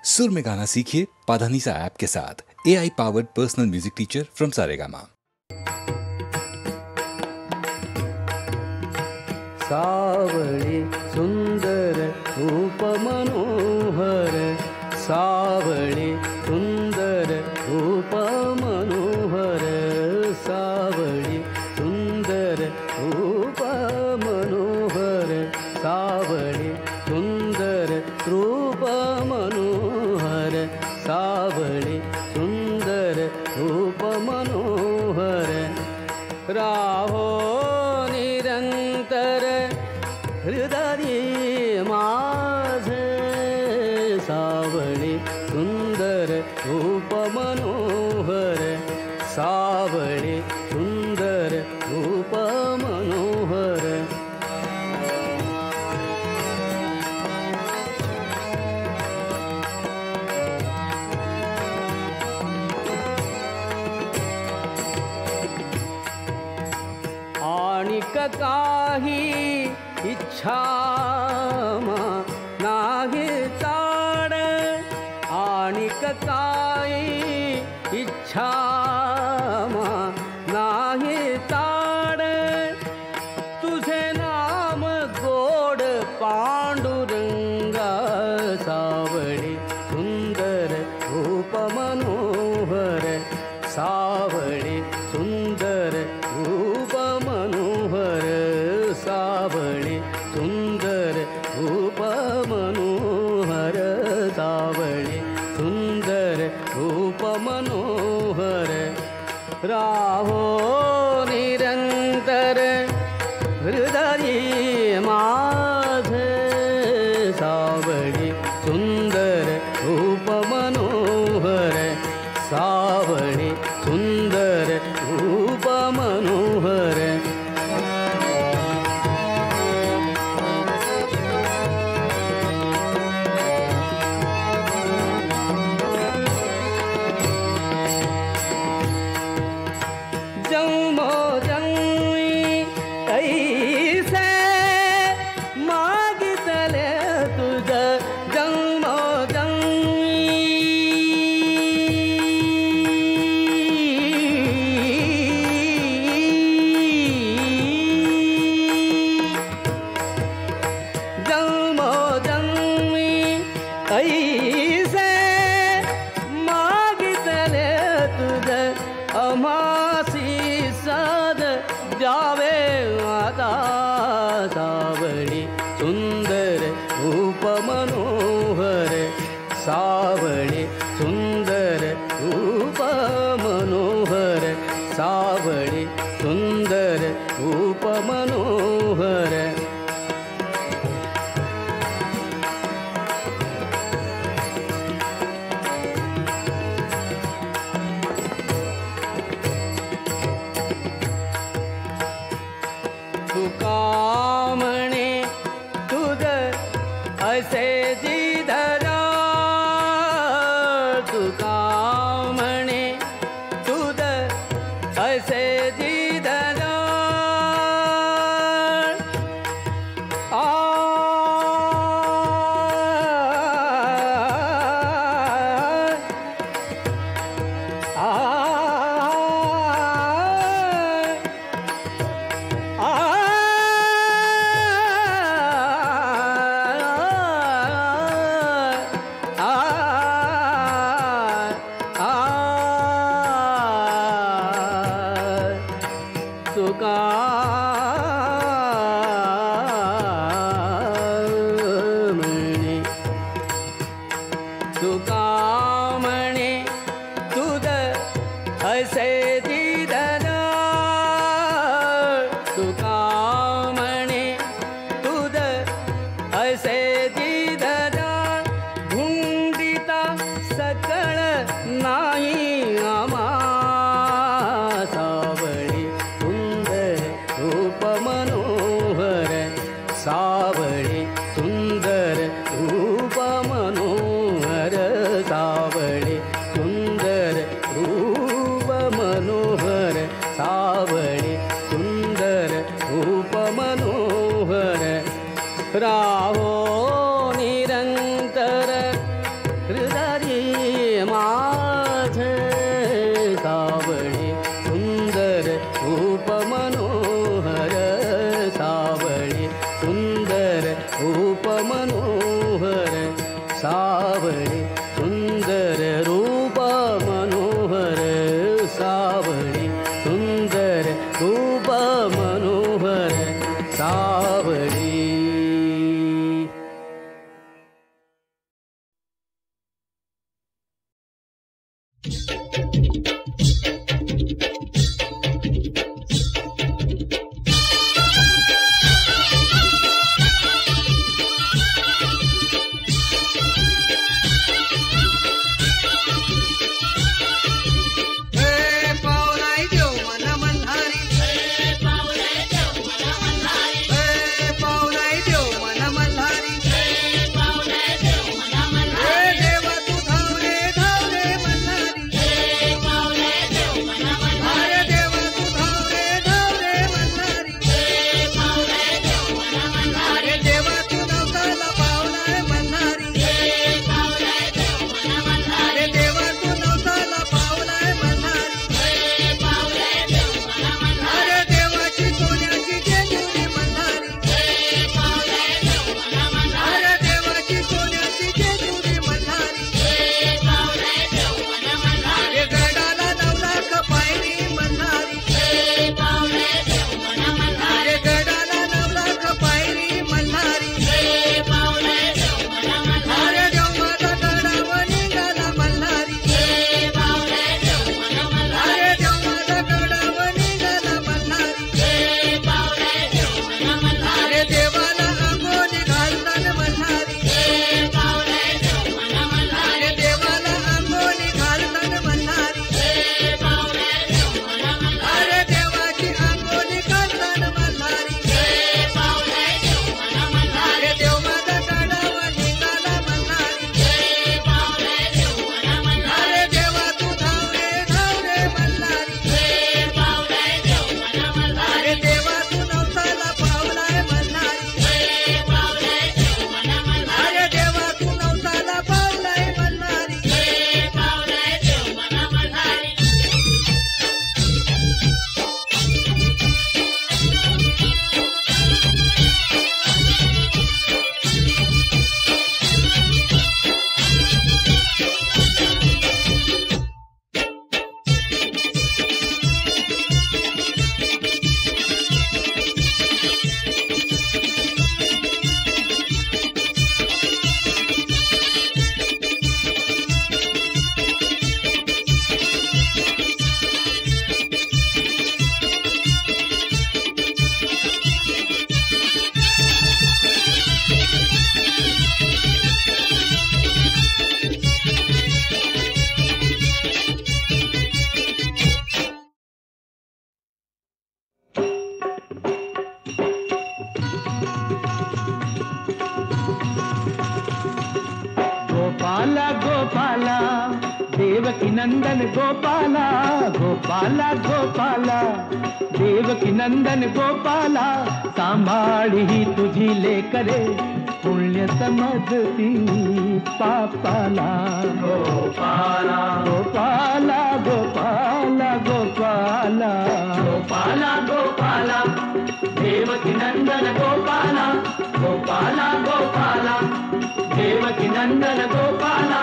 सुर में गाना सीखिए पाधानीसा ऐप के साथ। AI powered personal music teacher from Saregama. सावळी सुंदर रूप मनोहर, सावळी सुंदर रूप मनोहर, सावळी सुंदर रूप मनोहर, सावळी सुंदर रूप मनोहर, सावळी सुंदर रूप मनोहर, राहो निरंतर हृदय माझे, सावळी सुंदर रूप मनोहर, सावळी सुंदर रूप मनोहर, आणिक काही इच्छा नाही ताड, आणिक काही इच्छा नाही ताड, तुझे नाम गोड पांडुरंगा, सावळी सुंदर रूप मनोहर, सावळी सुंदर रूप मनोहर, सावळी सुंदर रूप मनोहर, सावळी सुंदर रूप मनोहर, राहो निरंतर हृदय माझे, सावळी सुंदर रूप मनोहर, सावळी सुंदर रूप मनोहर, जन्मो जन्मी कैसे मागितले तुझ, जन्मो जन्मी कैसे मागितले तुझ, अमासी साध द्यावे आता, सावळी सुंदर रूप मनोहर, सावळी सुंदर रूप मनोहर, सावळी सुंदर रूप मनोहर, तुका म्हणे तुझ असे जिधरा, तुका म्हणे तुझ असे जिधरा, तुका म्हणे, तुका म्हणे तुझ असे जिधरा, तुका म्हणे तुझ असे जिधरा, धुंडिता सकळ नाही आम्हा, सावळी सुंदर रूप मनोहर, सावळी सुंदर रूप मनोहर, चक्रधारी माझे सावळे सुंदर रूप मनोहर सावळे सुंदर रूप मनोहर सावळे सुंदर रूप मनोहर सावळे सुंदर रूप मनोहर सावळे. गोपाला गोपाला देवकी नंदन गोपाला गोपाला गोपाला देवकी नंदन गोपाला सांभाळी ही तुझी लेकरे पुण्य समजती पापाला गोपाला गोपाला गोपाला गोपाला गोपाला गोपाला देवकी नंदन गोपाला गोपाला गोपाला देवकी नंदन गोपाला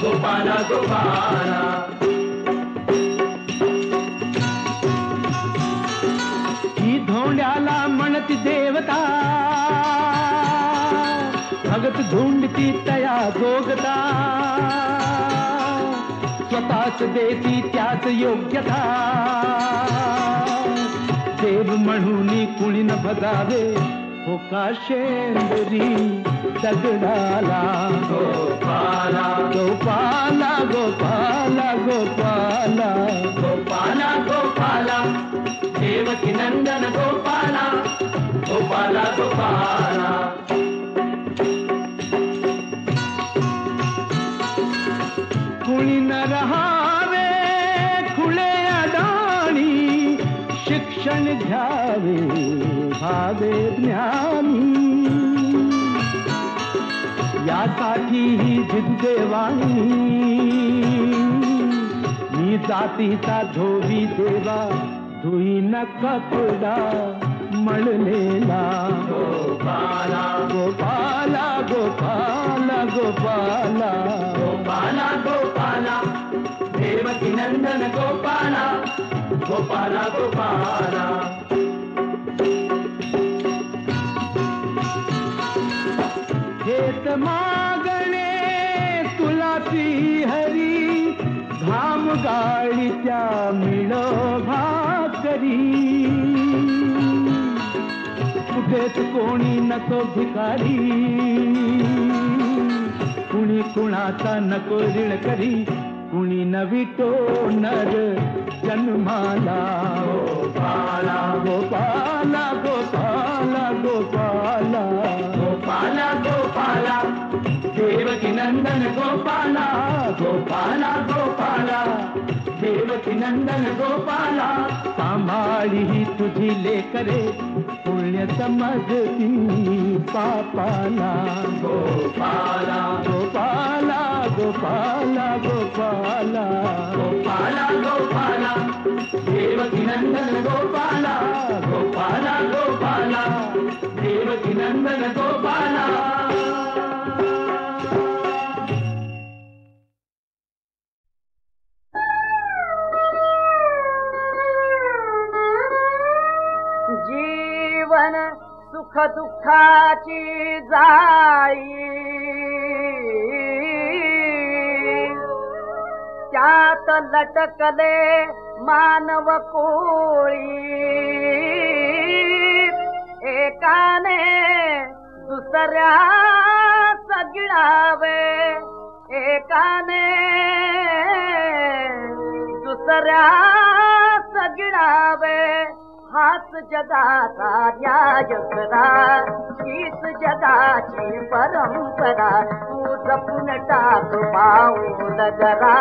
गोपाला गोपाला. ही धोंड्याला म्हणती देवता भगत धुंडती तया जोगता स्वतःच देती त्याच योग्यता देव म्हणून कुणी न भगावे हो का शेंदरी दगडाला गोपाला गोपाला गोपाला गोपाला गोपाला गोपाला देवकी नंदन गोपाला गोपाला गोपाला. कुणी न रहावे खुले अडाणी शिक्षण घ्यावे भावे ज्ञानी यासाठी ही जिद देवानी मी जातीचा धोबी देवा धुईन कपडा मळलेला गोपाला गोपाला गोपाला गोपाला गोपाला गोपाला देवकी नंदन गोपाला गोपाला गोपाला हेत मागणे तुला ती हरी घाम गाळीच्या मिळो भाकरी कुठेच कोणी नको भिकारी कुणी कुणाचा नको ऋण करी कुणी नवितो नर जन्माला गोपाला गोपाला गोपाला गोपाला गोपाला गोपाला देवकी नंदन गोपाला गोपाला गोपाला देवकी नंदन गोपाला सांभाळी ही तुझी लेकरे पुण्य समजती पापाला गोपाला गोपाला गोपाला गोपाला गोपाला गोपाला देवकी नंदन गोपाला गोपाला गोपाला देवकी नंदन गोपाला जीवन सुख दुःखाची जाई त्यात लटकले मानव कोळी एकाने दुसऱ्या सगिळावे एकाने दुसऱ्या सगिळावे हाच जगाचा न्याय करा हीच जगाची परंपरा तू जपून टाक पाऊल जरा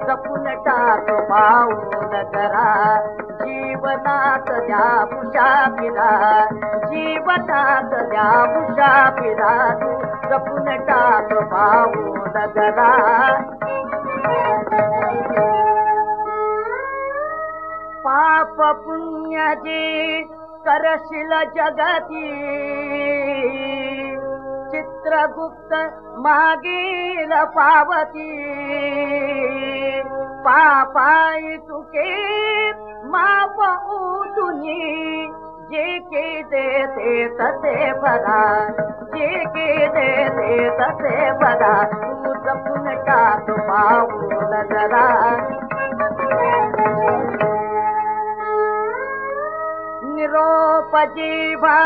जपून टाक पाऊल जरा जीवनात द्या मुसाफिरा जीवनात द्या मुसाफिरा तू जपून टाक पाऊल जरा पाप पुण्याची करशील जगती चित्रगुप्त मागील पावती पापाई तुके माप उतुनी जे के देते तसे भरा जे के देते तसे भरा तू जपून टाक पाऊल जरा निरोप जीवा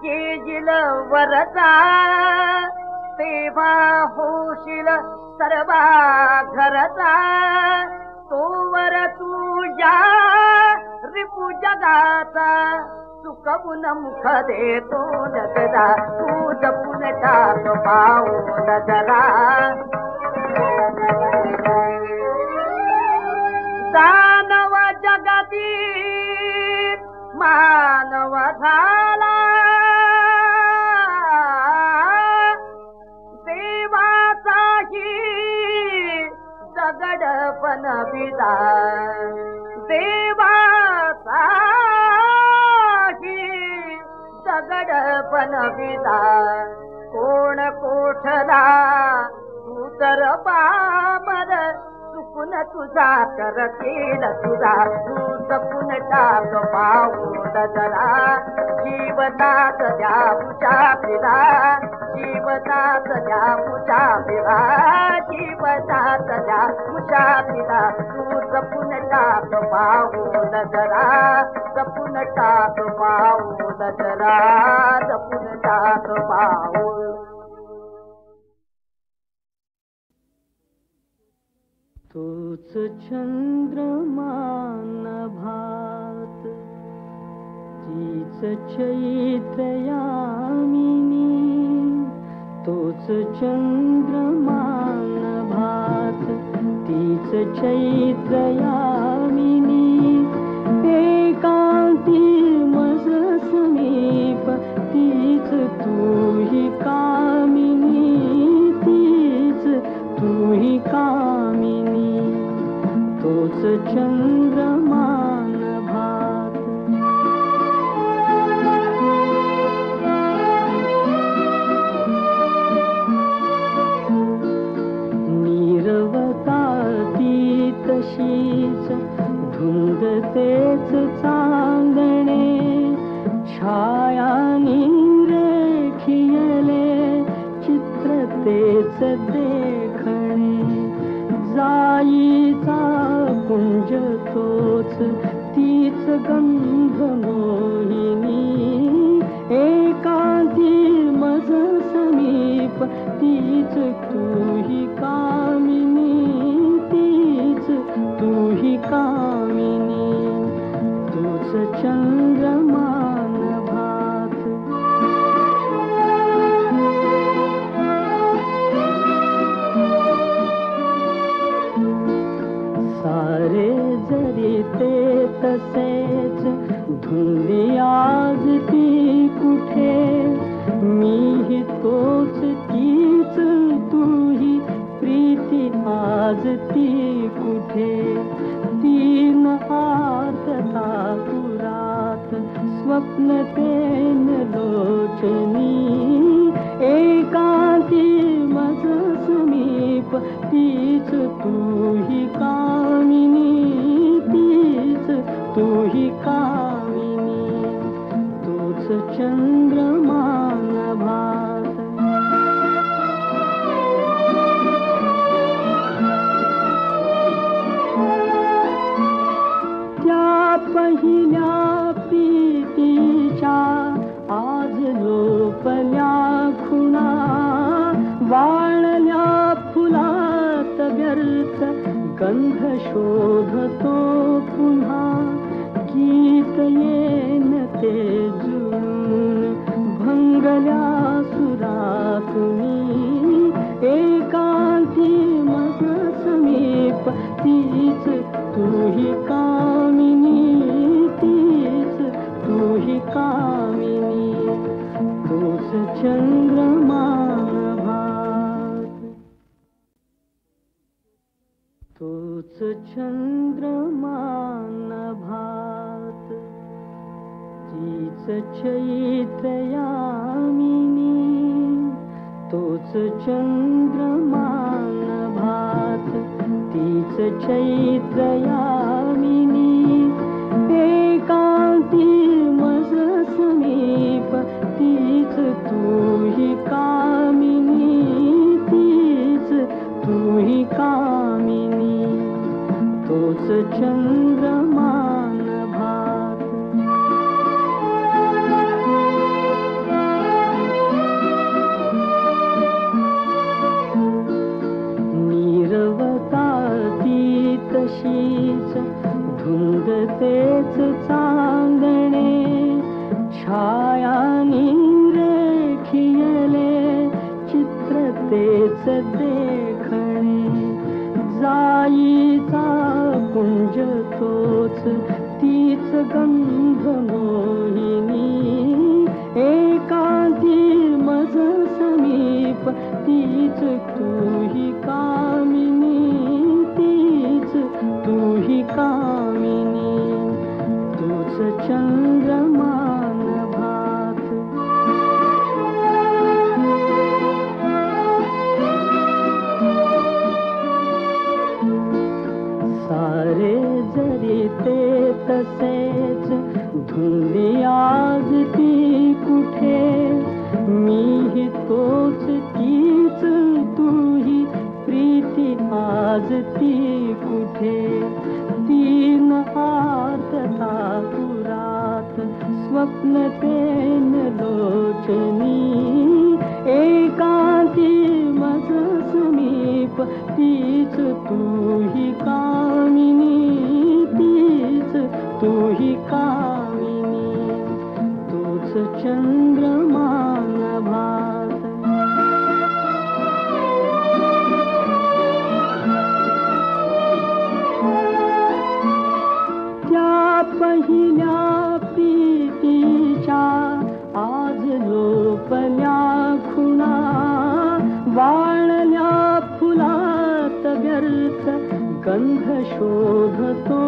येईल वरचा तेव्हा होशील सर्वा घरचा तोवर तुझ्या रिपू जगाचा सुखवून मुख देतो जगदा तू जपून टाक पाऊल जरा दानव जगती मानव झाला देवाचाही दगड बनविला देवाचाही दगड बनविला कोण कोठला तू तर पामर चुकून तुझा करतील तुझा तू जपून टाक पाऊल जरा जीवनात द्या मुसाफिरा जीवनात द्या मुसाफिरा जीवनात द्या मुसाफिरा तू जपून टाक पाऊल जरा जपून टाक पाऊल जरा जपून टाक पाऊल तोच चंद्रमान भात तीच चैत्रयामिनी तोच चंद्रमान भात तीच चैत्रयामिनी एकांती मज समीप तीच तू ही कामिनी तोच चंद्रमान भात नीरवताती तशीच धुंद तेच चांदणे छाया रेखियले चित्र तेच देखणे जाईचा कुंज तोच तीच गंध मोहिनी एकांती मज समीप तीच तूही कामिनी तीच तूही कामिनी तूच चंद्रमान भात सारे जरी ते तसेच धुंदी आज ती कुठे मीही तोच तीच तूही प्रीती आज ती कुठे तीन आर्तता पुरात स्वप्न तेन लोचनी एकांती मज समीप तीच तूही कामिनी तीच तूही कामिनी तूच चंद्रमान भात त्या पहिल्या प्रीतीच्या आज लोपल्या खुणा वाळल्या फुलात व्यर्थ गंध शोधतो पुन्हा गीत येन ते जुळून भंगल्या सुरातुनी एकांती मज समीप तीच तूही कामिनी तीच तूही कामिनी तूच चंद्रमान भात तूच चंद्रमान भात तीच चैत्र यामिनी तूच चंद्रमान भात तीच चैत्र यामिनी एकांती मज समीप तीच तूही कामिनी तीच तूही कामिनी तोच चंद्रमान भात नीरवताती तशीच धुंद तेच चांदणे छाया रेखियले चित्र तेच देखणे जाईचा कुंज तोच तीच गंध मोहिनी एकांती मज समीप तीच तूही कामिनी तीच तूही कामिनी तूच चंद्रमान भात सारे जरी ते तसेच धुंदी आज ती कुठे मीही तोच तीच तूही प्रीती आज ती कुठे तीन आर्तता पुरात स्वप्न तेन लोचनी एकांती मज समीप तीच तूही कामिनी तीच तूही कामिनी तूच चंद्रमान भात त्या पहिल्या प्रीतीच्या आज लोपल्या खुणा वाळल्या फुलात व्यर्थ गंध शोधतो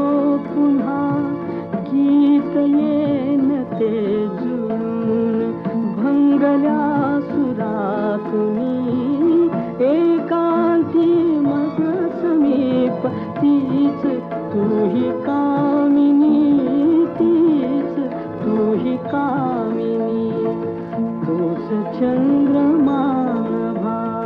पुन्हा गीत येन ते जुळून भंगल्या सुरातुनी एकांती मग समीप तीच तुही कामिनी तीच तुही कामिनी तोच चंद्रमान भात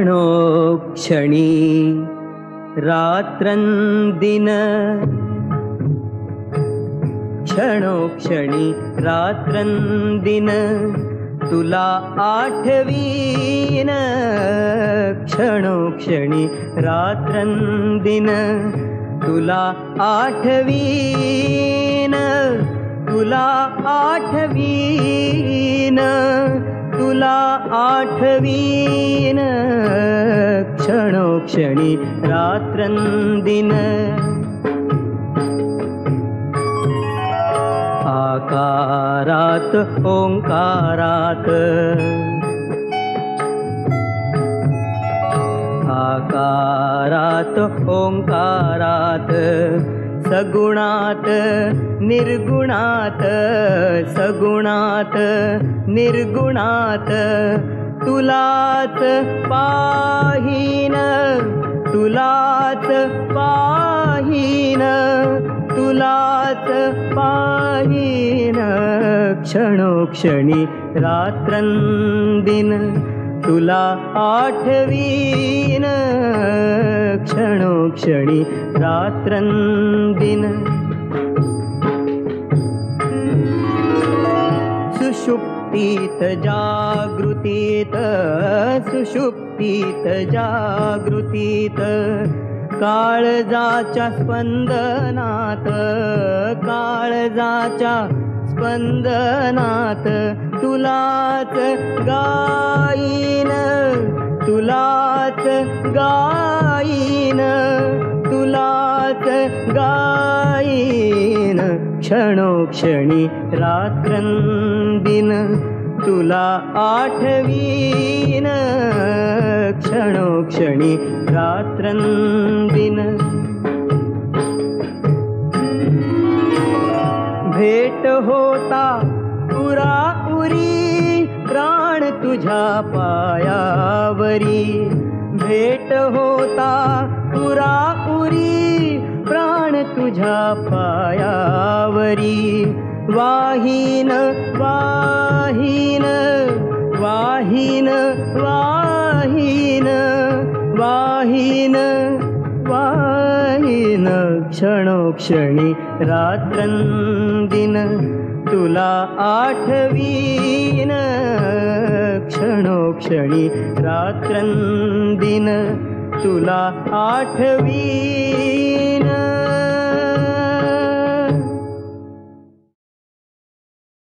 क्षणोक्षणी रात्रंदिन क्षणोक्षणी रात्रंदिन तुला आठवीन क्षणोक्षणी रात्रंदिन तुला आठवीन तुला आठवीन तुला आठवीन क्षणोक्षणी रात्रंदिन आकारात ओंकारात आकारात ओंकारात सगुणात निर्गुणात सगुणात निर्गुणात तुलाच पाहीन तुलाच पाहीन तुलाच पाहीन क्षणोक्षणी रात्रंदिन तुला आठवीन क्षणोक्षणी रात्रंदिन सुषुप्तीत जागृतीत सुषुप्तीत जागृतीत काळजाच्या स्पंदनात काळजाच्या स्पंदनात तुलाच गाईन तुलाच गाईन तुलाच गाईन क्षणोक्षणी रात्रंदिन तुला आठवीन क्षणोक्षणी रात्रंदिन भेट होता उराउरी प्राण तुझ्या पायावरी भेट होता उराउरी प्राण तुझ्या पायावरी वाहीन वाहीन वाहीन वाहीन वाहीन वाहीन क्षणोक्षणी रात्रंदिन तुला आठवीन क्षणोक्षणी रात्रंदिन तुला आठवीन